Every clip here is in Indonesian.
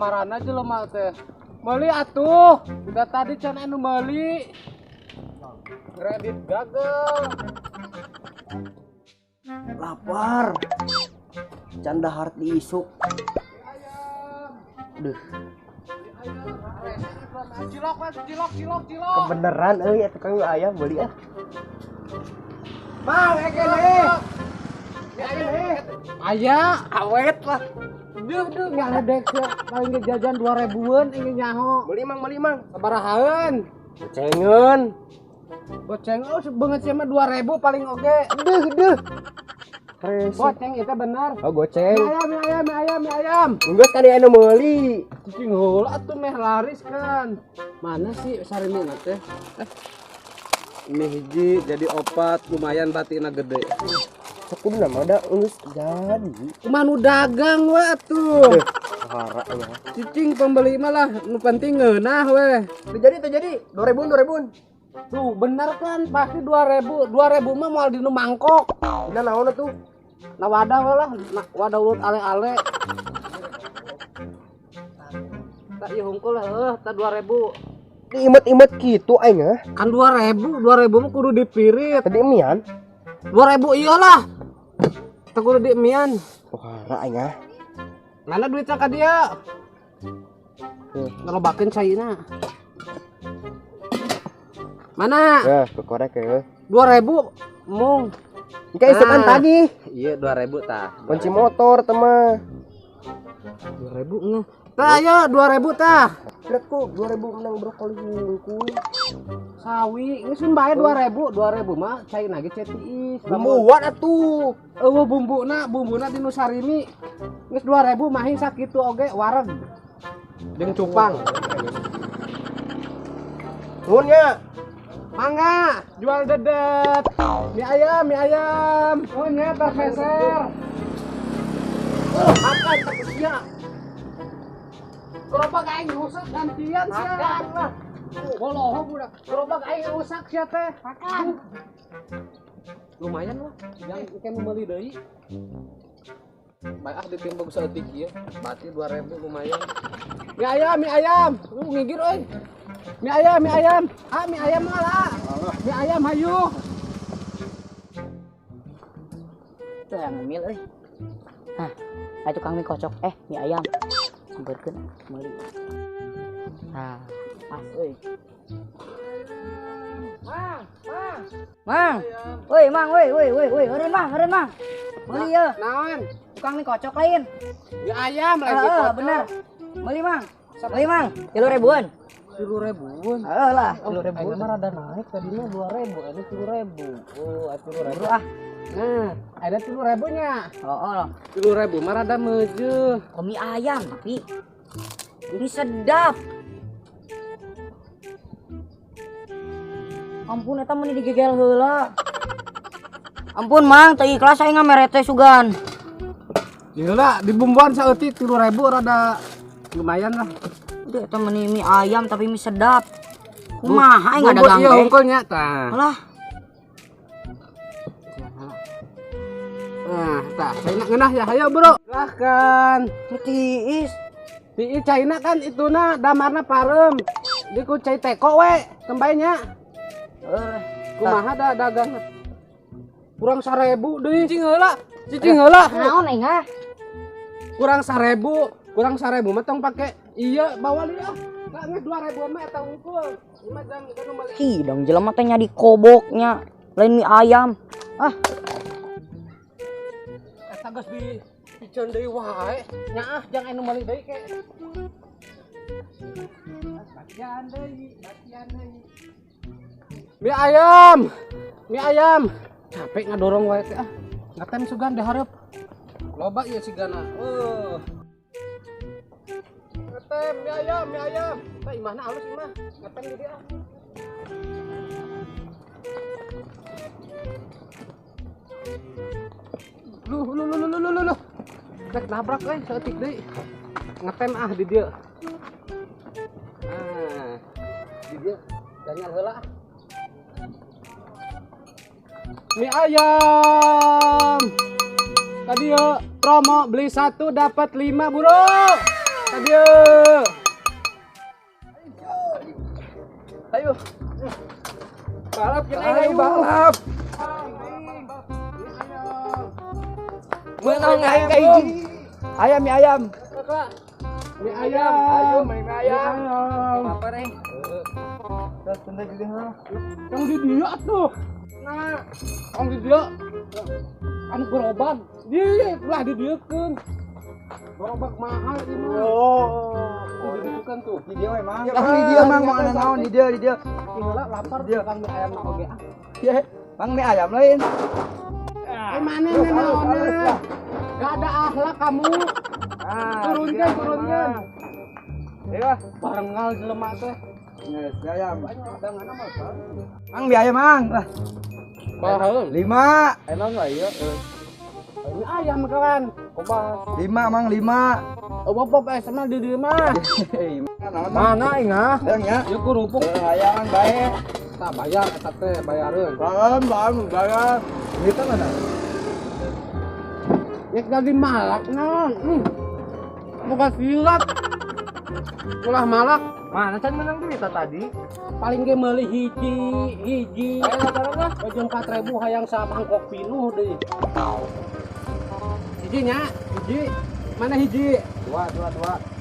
samarana jelema teh. Meuli atuh. Udah tadi can anu meuli. Kredit gagal. Lapar. Canda hard diisuk. Duh. Cilok. Kebeneran ya tukang ayam beli ah. Mau ekene. Aya awet lah. Duh ngaledek paling ge jajan 2000-an ingin nyaho. Beli mang. Sabarahaeun? Cengen. Goceng beungeut sia mah 2000 paling oge. Duh. Resep. Goceng itu bener. Oh goceng. Mie ayam. Geus kan anu meuli. Cicing heula atuh meh laris kan. Mana sih sarimina teh? Ini hiji jadi opat lumayan batina gede. Sakudna mah da geus jadi. Manu dagang we atuh. Hara nya. Cicing pembeli mah lah, nu penting ngeunah we. Teu jadi 2000. Tuh bener kan pasti 2000 mah moal di nu mangkok. Dina naon atuh? Nah wadah we lah, wadah ulut ale-ale. Tak ieu hungkul tah 2000. Diimet-imet kitu aing ah. Kan 2000 mah kudu dipirit. Tadi emian. 2000 iyalah. Teu kudu diemian. Oh hara aing ah. Mana duitnya ka dia? Ngelobakeun caina. Mana? Ya, kekorek ya. 2000 mung. Engke isukan tagih. Iya 2000 tah. Kunci motor teman. 2000 ngeh. Tah ya 2000 tah. Lihat kok 2000 menang brokoli hungkul. Sawi geus bae 2000 mah caina ge cetiis. Bumbuan atuh. Eueuh bumbuna di Nusarimi. Geus 2000 mahin sakitu oge wareg. Jeung cupang. Nuhun nya. Mangga, jual dedet. Mie ayam. Oh nya tah peser. Makan takutnya. Gerobak aing rusak gantian sia. Makan lah. Boloho budak. Gerobak aing rusak sia teh. Makan. Lumayan lah, yang ikan meuli deui. Bae ditimbang saeutik ieu, berarti 2000 lumayan. Mie ayam. Ngigir euy. Mie ayam. Mie ayam malah. Mie ayam hayu. Tuh yang ngemil euy. Hah, aya tukang mie kocok mie ayam. Sampeurkeun meuli. Nah, pas euy. Mang. Woi, Mang, woi. Eureun Mang. Meuli yeuh. Naon? Tukang mie kocok lain. Mie ayam lagi kocok. Bener. Meuli Mang. 3.000-an. 10.000-an. Lah, Aing 3.000. mah rada naik tadinya 2.000, ini 10.000. Oh, 10.000. Ah. Nah, ada 10.000-nya. Oh. 10.000 mah rada meujeul. Mie ayam tapi ini sedap. Ampun eta meni digegel heula. Ampun Mang, teu ikhlas aing ngamere teh sugan. Gila, di bumbuan saeutik 10.000 rada lumayan lah. Udah eta meni mie ayam tapi mie sedap. Kumaha aing ada Bumbu ieu ganggu. hungkulnya tah. Alah, Nah, tah, caina ngeunah ya, hayo bro. Silahkan. tiis. Di caina kan ituna damarna parem. Di ku cai teko we, kembainya. Kumaha da dagang. Kurang 1.000 deui cicing heula. Naon aing ah? Kurang 1.000 mah tong pake iya bawa lieu. Ka geus 2.000 mah eta hungkul. Imah jang kana mah. Dong jelema teh nya dikoboknya, lain mie ayam. Ah, Eta geus dipiceun deui wae. Nyaah jang anu meuli deui ke. Batian deui. Mie ayam. Capek ngadorong wae teh ah. Ngatem sugan dihareup. Loba ieu sigana. Ngatem mie ayam. Tah imahna halus imah. Ngatem di dia. Lu. Rek nabrak saeutik deui. Ngatem di dieu. Di dieu danyal heula. Mie ayam. Tadi promo beli 1 dapat 5, Bro. Tadi ayo. Balap kita Ayo balap. Menang aing ka hiji. Ayam mie ayam. Mie ayam. Ayo main ayam. Apa nih? Terus tenda gede ha. Yang di dia tuh. Nah, yang di dia. Anu gerobak. Dia lah di dia kan. Gerobak mahal ini mah. Oh. Itu kan tuh. Di dia memang. Lah di dia mang mau naon di dia. Tinggal lapar dia kan mie ayam oge ah. Ya, mang mie ayam lain. Mana naonnya? Gak ada akhlak kamu. Turunkan. Ya, Barengal jelema teh. yes, ayam. Cadangan mah kan. Mang mie ayam mang. Lah, Mahal. 5. Enak lah ya. Ini ayam kan. Obat. 5 mang 5. Obat sama di dieu mah. Mana ingat? Yang ya. Ya kerupuk Ayam baik. tak bayar eta teh bayareun. Bang, bayar. Kita mana? Ya jadi malak naon. Bukan silat. Ulah malak Mana can menang duit tadi? paling ge meuli hiji. Aya barangna jeung 4.000 hayang samangkok pinuh deui. Hijinya, hiji. Mana hiji? Dua.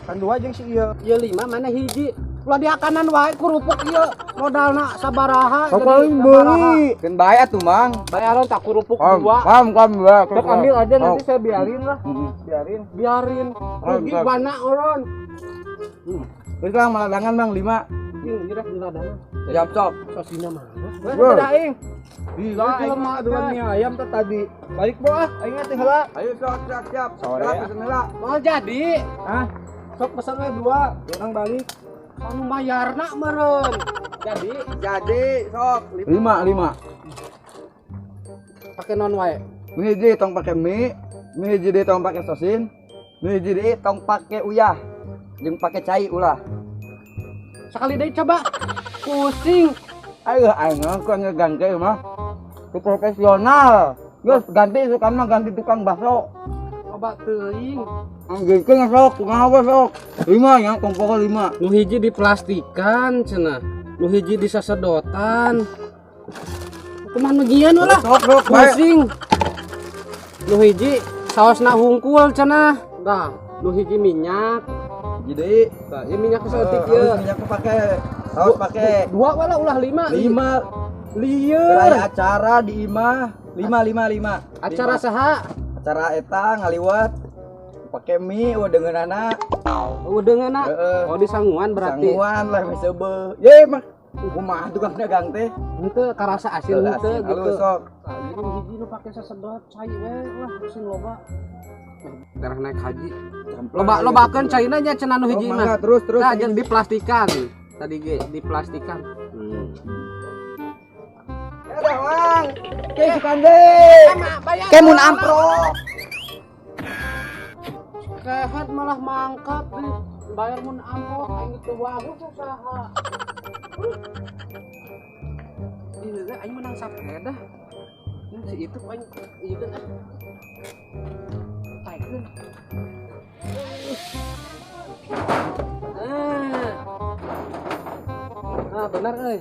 Kan dua jeung si ieu. Ieu 5 mana hiji? Ulah diakanan wae kerupuk ieu modalna sabaraha. Paling beli. Kan bayar tuh mang. Bayaran tak kerupuk Kam 2. ya. Cek ambil aja nanti saya biarin lah. Biarin. Rugi Kam. banyak orang. Terus lang maladangan mang 5. Ini kira dana. Siap sok. Sosina mah. Bro. Beda aing. Gila, Jelema mah teh. dua mie ayam teh tadi. Balik bro ah, aing teh heula. Ayo sok siap. Sore Lah, ya. pesen heula. Mau jadi. Hah? Sok pesan we 2, orang balik. Anu bayarna meureun. Jadi sok 5. Pakai non wae. Mie hiji tong pake mie hiji deui tong pake sosin, mie hiji deui tong pake uyah. Jeung pake cai ulah. Sekali deui coba. Pusing. Ayo aing ku ngeganti mah. Ku profesional. Geus ganti sukan mah ganti tukang bakso. Coba teuing. Anggeukeun sok, kumaha we sok. 5 nya tong pokok 5. Nu hiji diplastikan cenah. Nu hiji disasedotan. Kumaha nugian ulah. Sok bae. Pusing. Nu hiji saosna hungkul cenah. Dah, nu hiji minyak. Jadi Tah, ieu minyak seeutik ieu. minyak pake, saus pake. 2 we lah ulah 5. 5 Lieur. Raya acara di imah 5. Acara saha? Acara eta ngaliwat pake mie deungeunana. Udeungeuna. Heeh. Oh di sanguan berarti. Sangguan lah geus seubeuh. Ye mah kumaha tukang dagang teh. Henteu karasa asin henteu gitu. Halus sok. Tah, ieu hiji nu pake sasedot cai we lah asin loba. Darah naik haji. Lobakeun caina nya cenah nu hiji mah. Terus Nah, jeung diplastikan. Tadi ge diplastikan. Ya dah Mang. Ke sukan deui. Kemun amprok. Sehat malah mangkat nih. Bayar mun amplop aing teu wae usaha. Ieu ge aing menang sapeda. Ini si itu aing ieu kan. Taikeun. Nah, benar euy.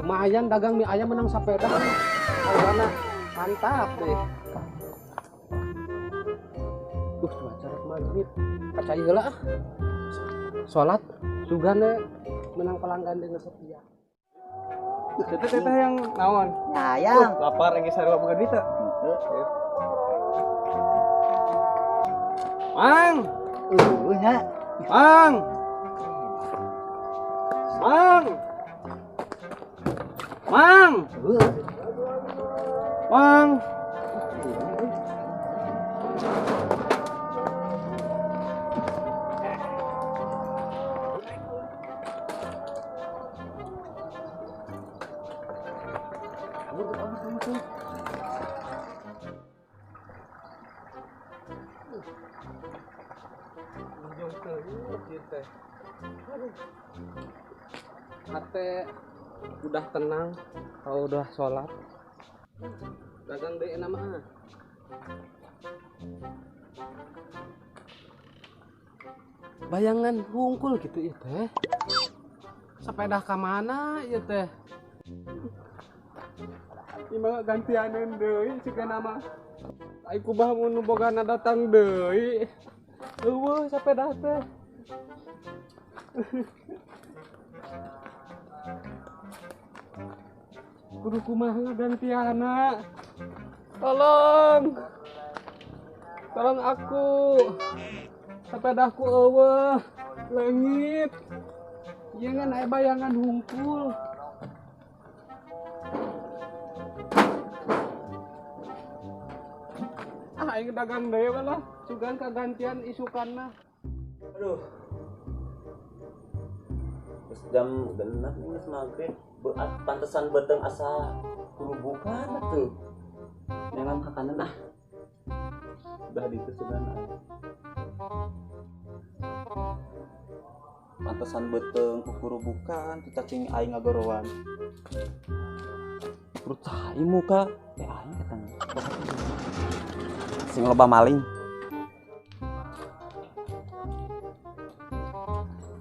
Lumayan dagang mie ayam menang sapeda. Hargana mantap deh. Cuaca rek maghrib. Kacai heula ah. Salat sugana menang pelanggan dengan setia. Teteh yang naon? Ayam. Lapar geus sarua boga duit teh. Mang, Nya. Mang. Mang. Mang. Mang. Hati udah tenang, kalau udah sholat dagang deh nama bayangan hungkul gitu ya teh sepeda ke mana ieu teh? Imah gantianeun deui cikeuna mah. Ai kubah mun nu bogana datang deui. Eueuh sepeda teh. Kudu kumaha gantiana. Tolong. Tolong aku. Sepedaku eueuh. Leungit. Ieu ngan aya bayangan hungkul. Aing dagang deui lah. Sugan kagantian isukanna. Aduh. Terus jam genep nih geus maghrib. Pantesan beteng asa kurubukan atuh. Jangan makanan ah. Udah ditu sugan. Pantesan beteng kukurubukan kita cing aing ngagorowan. Perut cai muka teh aing katang. Sing loba maling.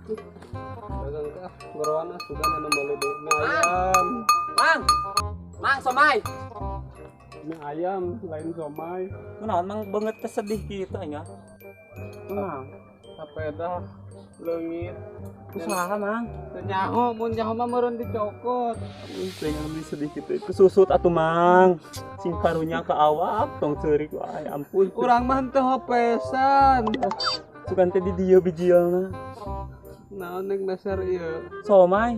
Dagang ka gorowana sugan anu meuli deui mie ayam. Mang somai. Mie ayam lain somai. Kunaon mang banget kesedih kitu aing ah. Kunaon? Sepeda leungit. Kusaha mang? Teu nyaho mun nyaho mah meureun dicokot. Pengen beli sedih gitu itu susut atuh mang sing karunya ke awak tong ceurik wae ampun Urang mah teu hopesan. sukan teh di dieu bijielna Naon ning dasar ieu? somai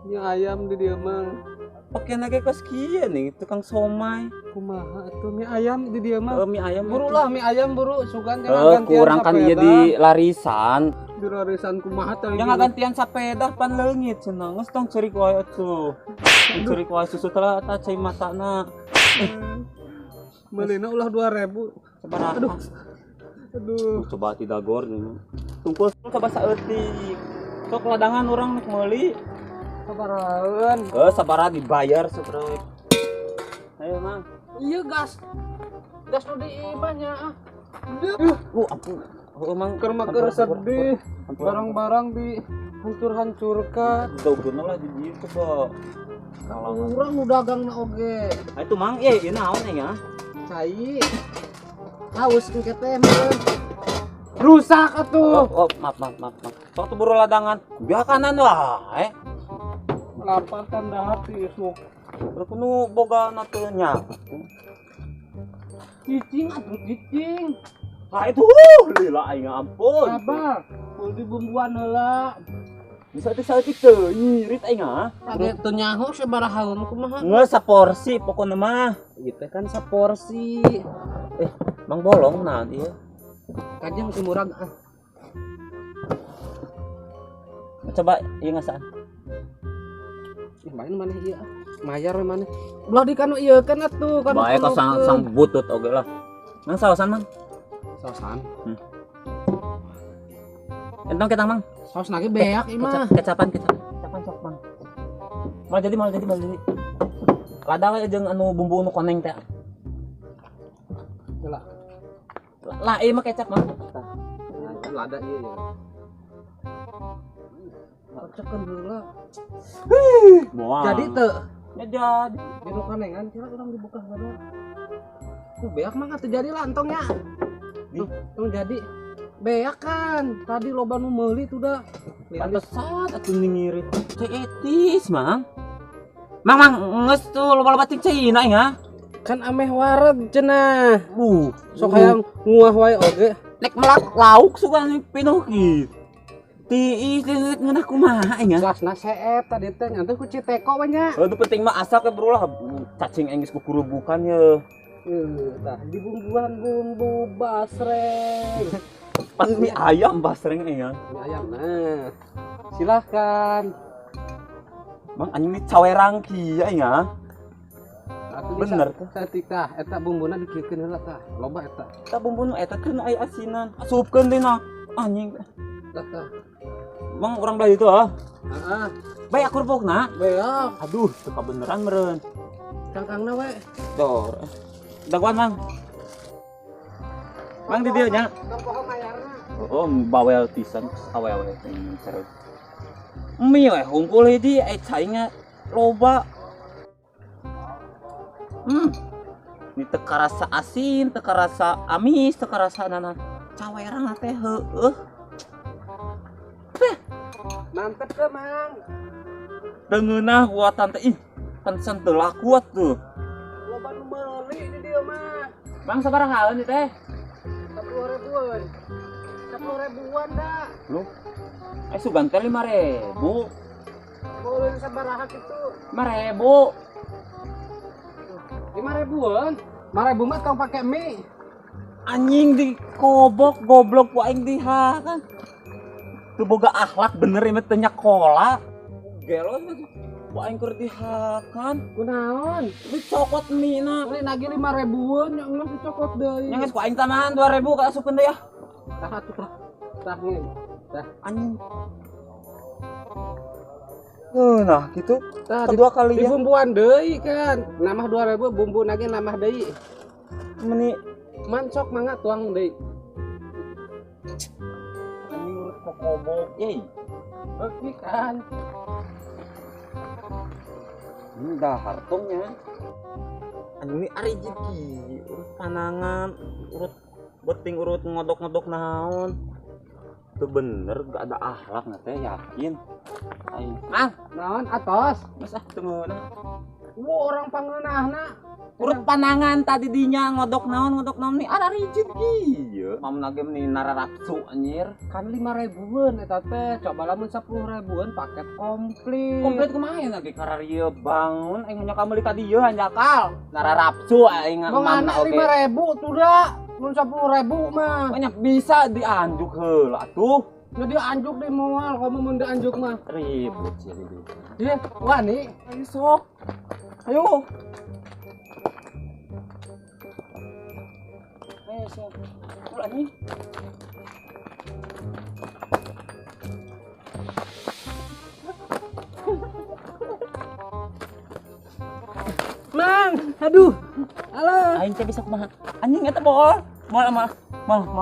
Mie ayam di dieu mah. pakena ge kos kieu nih tukang somai Kumaha atuh mie ayam di dieu mah? mie ayam Buru lah mie ayam buru sugan jangan gantian kurang kan ieu di larisan di larisan kumaha teh. jangan gantian sapeda pan leungit cenah geus tong ceurik wae atuh ceurik wae susut lah eta cai matana Meulina ulah 2.000. sabaraha Aduh. coba tidak gor tungkul coba saeutik sok ladangan urang nek meuli Sabaraeun. sabaraha dibayar setrek ayo mang Iya gas. Gas nu di imahnya ah. ampun emang Keur mah keur sedih. Barang-barang dihancur-hancurkan. dauguna lah di dieu coba Urang nu dagangna oge. itu mang ieu naon ya Cai. Haus engke teh mah. Rusak atuh. oh maaf sok tuh buru ladangan biakanan wae Lapaskan dahar ti isuk. kudu boga teu nya Cicing atuh cicing. itu lila aing ampun Sabar. Kudu dibumbuan heula. bisa disaeutik teu nyirit aing ah Kage teu nyaho sabarahaeun kumaha? geus saporsi pokona mah Ieu teh kan saporsi. mang bolong naon ieu Kajeng timurag ah. coba ieu ngasaan Ih, main mana ieu ah. Mayar we maneh. Ulah di kanu ieu kan atuh kan. bae ka sang butut oge lah nang saosan mang Sausan. entong kita mang Saus lagi beak ieu mah. kecapan sok mang mal jadi lada we jeung anu bumbu nu koneng teh Heula. lah ieu mah kecap mang Lada ieu ya. Kocekeun heula. moal Jadi teu ya jadi di nu kanengan kira urang dibuka lada. Tuh beak mah atuh jadi lah entongnya. Tuh jadi beak kan. Tadi loba nu meuli tuh dah. pantesan atuh ngirit cai etis mang geus tuh loba-loba ting Cina ya Kan ameh wareg cenah. Sok sok hayang nguah wae oge. nek melak lauk suka pinuh gitu tiis ngeunah kumaha nya Gasna seep tadi teh ngantu ku Citeko we nya. itu penting mah asal ke bro lah cacing engis kukurubukan ya Tah dibumbuan bumbu basreng. pan mie ayam basreng ya Mie ayam nah. Silahkan. mang anjing ini cawerang kieu ya Atuh bener tuh. Saeutik tah eta bumbuna dikiekeun heula tah. Loba eta. eta bumbu nu eta teh aya asinan asupkeun teh na anjing Tah. mang urang belah itu ah Heeh. bae akurpokna Beak. aduh teu beneran meureun Cangkangna we. dor daguan mang mang di dieu nya Tong poho mayarna. oh bawel pisan awe-awe seru Mie we hungkul hiji caingnya loba. Ini teu karasa asin, teu karasa amis, teu karasa nana cawerang teh heueuh. Mantep ke mang. Deungeunah buatan teh ih pantesan teu laku atuh. Loba nu meuli di dieu mah. Mang sabaraha haeun teh? 10.000-an. 10.000-an dah. Lu sugan teh 5.000. Boleh sabaraha kitu. 5.000. 5.000-an. 5.000 mah tong pake mie. Anjing di kobok goblok ku aing diha kan. Teu boga akhlak bener ieu teh nyakola. Gelos ku aing keur dihakan. Kunaon? Dicokot mie na. Beli lagi 5.000-an yang geus dicokot deui. Nya geus ku aing tambahan 2.000 ka asupkeun deui ya. Tah atuh tah. Tah ngeun. Tah. Anjing. Nah gitu. Tah Kedua kali ya. dibumbuan deui kan. Nambah 2.000 bumbu lagi nambah deui. Meni Mancok mangga tuang deui. anjing urut kokobok. Yey. Oke kan. Ini dah hartongnya. Anjing ini ari jiki urut panangan, urut beting, urut ngodok-ngodok naon. Itu bener gak ada akhlak na teh yakin. Aing. Mang, Naon atos? mas temeuna. Orang pangeunahna. Urut panangan tadi dinya ngodok naon nih ada rigid ieu. Mam nage meni nararapsu anjir. Kan 5.000-an eta teh. Coba lamun 10.000-an paket komplit. Komplit kumaha lagi kararieu bangun aing nya meuli ka dieu hanjakal. Nararapsu aing Mangana 5.000 tuh dah. Mun 10.000 mah. Banyak bisa dianjuk heula atuh. Jadi anjuk di moal, kamu mun dianjuk mah. Ribut sih ribut. Iya, wani. Ayo sok. Ayo. Ayo sok. Ulah nih. Mang, aduh. Halo. Aing teh bisa kumaha? Anjing eta bol. Mal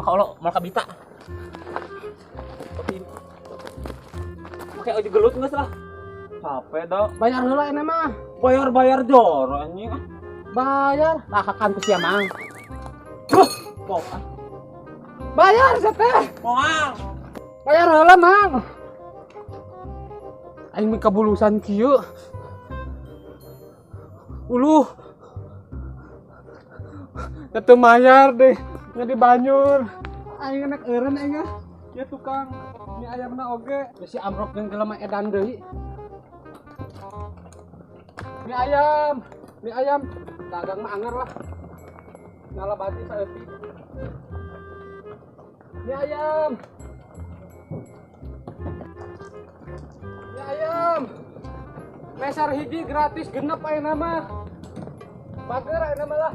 ka Allah, mal ka bita. Oke, ojek gelut geus lah. Capek dah. Bayar heula ini mah. Bayar jor anjing. Bayar. Tahakan ku sia Mang. Kok Bayar sateh. moal. Bayar heula Mang. Aing mah kabulusan kieu. Uluh. Teu mayar deh. Nya di Banyur. Aing enak eureun aing ah. Ya tukang mie ayamna oge. Si amrok jeung jelema edan deui. Mie ayam. Dagang mah anger lah. Nyala bati saeutik. Mie ayam. Mesar hiji gratis genep ayeuna mah. Bager ayeuna mah lah.